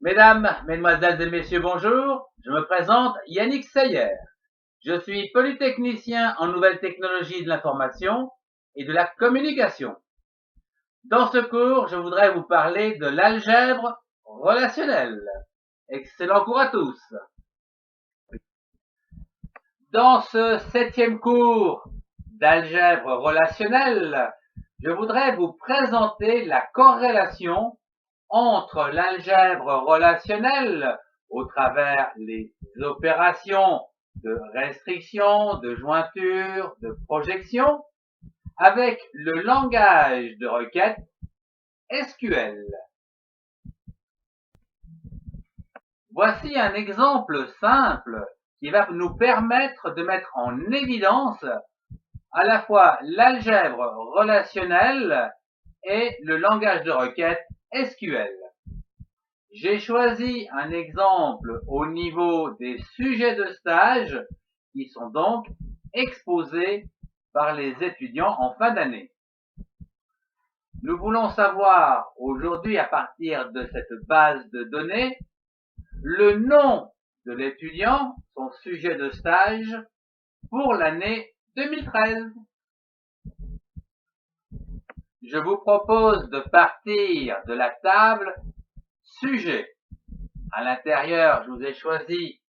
Mesdames, Mesdemoiselles et Messieurs, bonjour. Je me présente Yannick Sayer. Je suis polytechnicien en nouvelles technologies de l'information et de la communication. Dans ce cours, je voudrais vous parler de l'algèbre relationnelle. Excellent cours à tous. Dans ce 7e cours d'algèbre relationnelle, je voudrais vous présenter la corrélation entre l'algèbre relationnelle au travers les opérations de restriction, de jointure, de projection, avec le langage de requête SQL. Voici un exemple simple qui va nous permettre de mettre en évidence à la fois l'algèbre relationnelle et le langage de requête SQL. J'ai choisi un exemple au niveau des sujets de stage qui sont donc exposés par les étudiants en fin d'année. Nous voulons savoir aujourd'hui, à partir de cette base de données, le nom de l'étudiant, son sujet de stage, pour l'année 2013. Je vous propose de partir de la table sujet. À l'intérieur, je vous ai choisi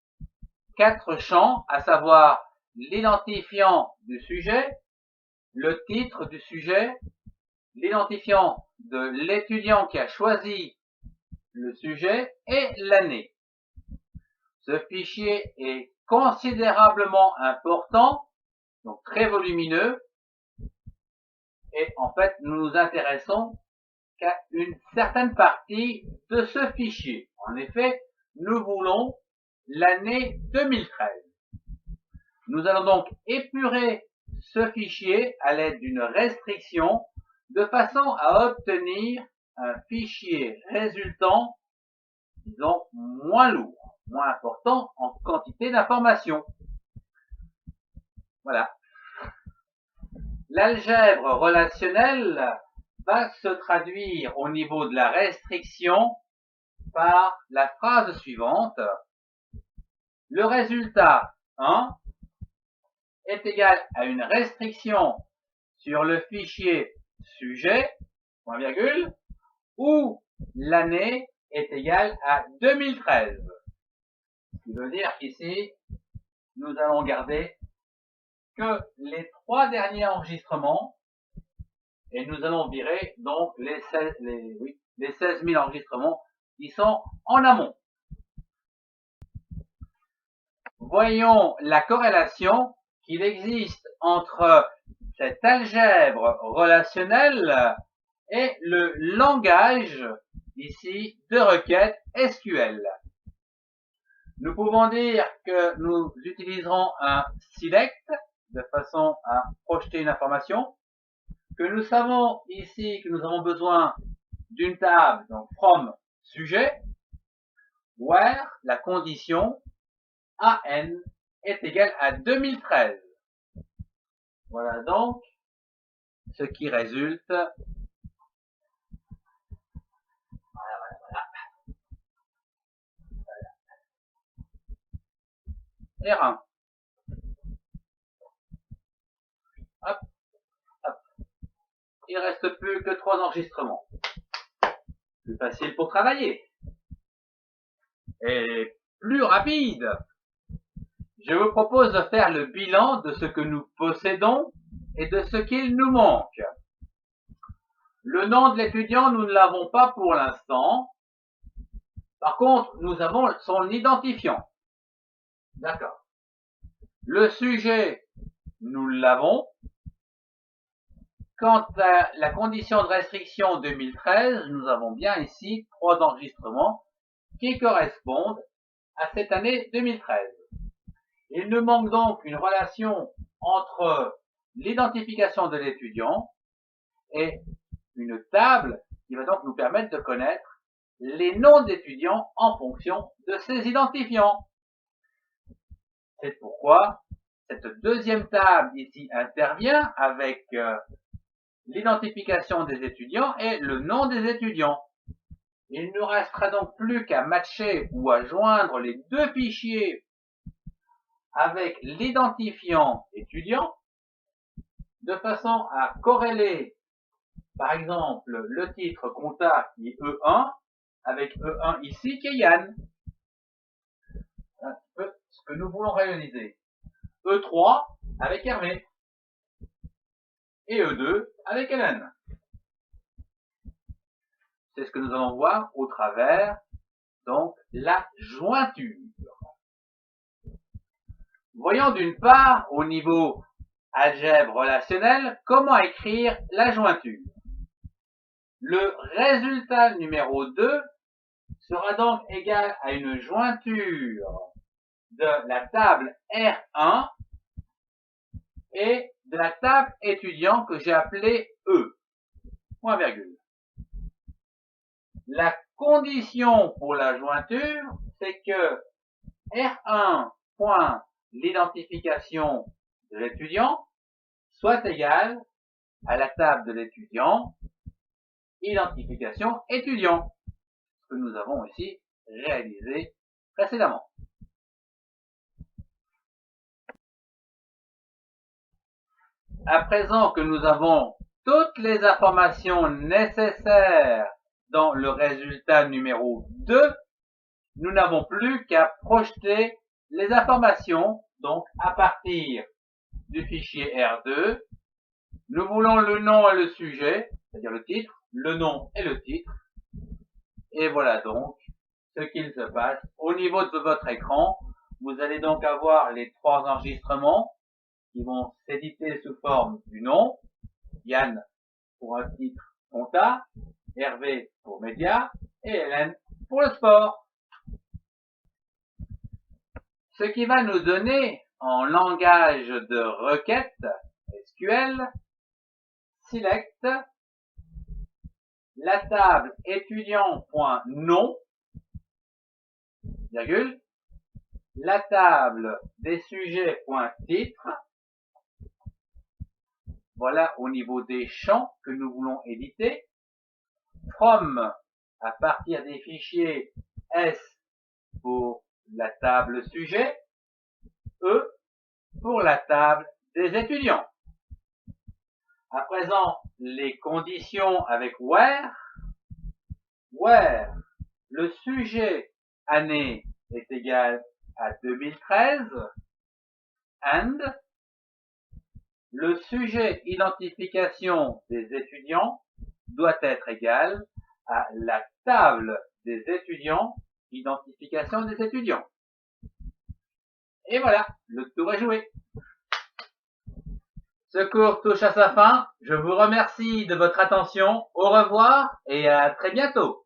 4 champs, à savoir l'identifiant du sujet, le titre du sujet, l'identifiant de l'étudiant qui a choisi le sujet et l'année. Ce fichier est considérablement important, donc très volumineux, et en fait, nous nous intéressons qu'à une certaine partie de ce fichier. En effet, nous voulons l'année 2013. Nous allons donc épurer ce fichier à l'aide d'une restriction de façon à obtenir un fichier résultant, disons, moins lourd, moins important en quantité d'informations. Voilà. L'algèbre relationnelle va se traduire au niveau de la restriction par la phrase suivante. Le résultat 1 est égal à une restriction sur le fichier sujet, point virgule, où l'année est égale à 2013. Ce qui veut dire qu'ici, nous allons garder que les 3 derniers enregistrements et nous allons virer donc les 16 000 enregistrements qui sont en amont. Voyons la corrélation qu'il existe entre cette algèbre relationnelle et le langage ici de requête SQL. Nous pouvons dire que nous utiliserons un select de façon à projeter une information, que nous savons ici que nous avons besoin d'une table, donc from sujet, where la condition AN est égale à 2013. Voilà donc ce qui résulte. Voilà. R1. Hop, hop. Il ne reste plus que 3 enregistrements. Plus facile pour travailler. Et plus rapide. Je vous propose de faire le bilan de ce que nous possédons et de ce qu'il nous manque. Le nom de l'étudiant, nous ne l'avons pas pour l'instant. Par contre, nous avons son identifiant. D'accord. Le sujet, nous l'avons. Quant à la condition de restriction 2013, nous avons bien ici 3 enregistrements qui correspondent à cette année 2013. Il nous manque donc une relation entre l'identification de l'étudiant et une table qui va donc nous permettre de connaître les noms d'étudiants en fonction de ces identifiants. C'est pourquoi cette deuxième table ici intervient avec l'identification des étudiants et le nom des étudiants. Il ne nous restera donc plus qu'à matcher ou à joindre les deux fichiers avec l'identifiant étudiant de façon à corréler, par exemple, le titre compta qui est E1 avec E1 ici qui est Yann. Un petit peu ce que nous voulons réaliser. E3 avec Hervé et E2 avec Hélène. C'est ce que nous allons voir au travers donc la jointure. Voyons d'une part au niveau algèbre relationnelle comment écrire la jointure. Le résultat numéro 2 sera donc égal à une jointure de la table R1 et de la table étudiant que j'ai appelée E. Point virgule. La condition pour la jointure, c'est que R1 point l'identification de l'étudiant soit égal à la table de l'étudiant, identification étudiant, ce que nous avons ici réalisé précédemment. À présent que nous avons toutes les informations nécessaires dans le résultat numéro 2, nous n'avons plus qu'à projeter les informations, donc à partir du fichier R2, nous voulons le nom et le sujet, c'est-à-dire le titre, le nom et le titre, et voilà donc ce qu'il se passe. Au niveau de votre écran, vous allez donc avoir les trois enregistrements qui vont s'éditer sous forme du nom, Yann pour un titre compta, Hervé pour média et Hélène pour le sport. Ce qui va nous donner en langage de requête SQL, select la table étudiant.nom, virgule, la table des sujets.titre, voilà au niveau des champs que nous voulons éditer, from à partir des fichiers S pour la table sujet, E pour la table des étudiants. À présent, les conditions avec where. Where le sujet année est égal à 2013 and le sujet identification des étudiants doit être égal à la table des étudiants, identification des étudiants. Et voilà, le tour est joué. Ce cours touche à sa fin. Je vous remercie de votre attention. Au revoir et à très bientôt.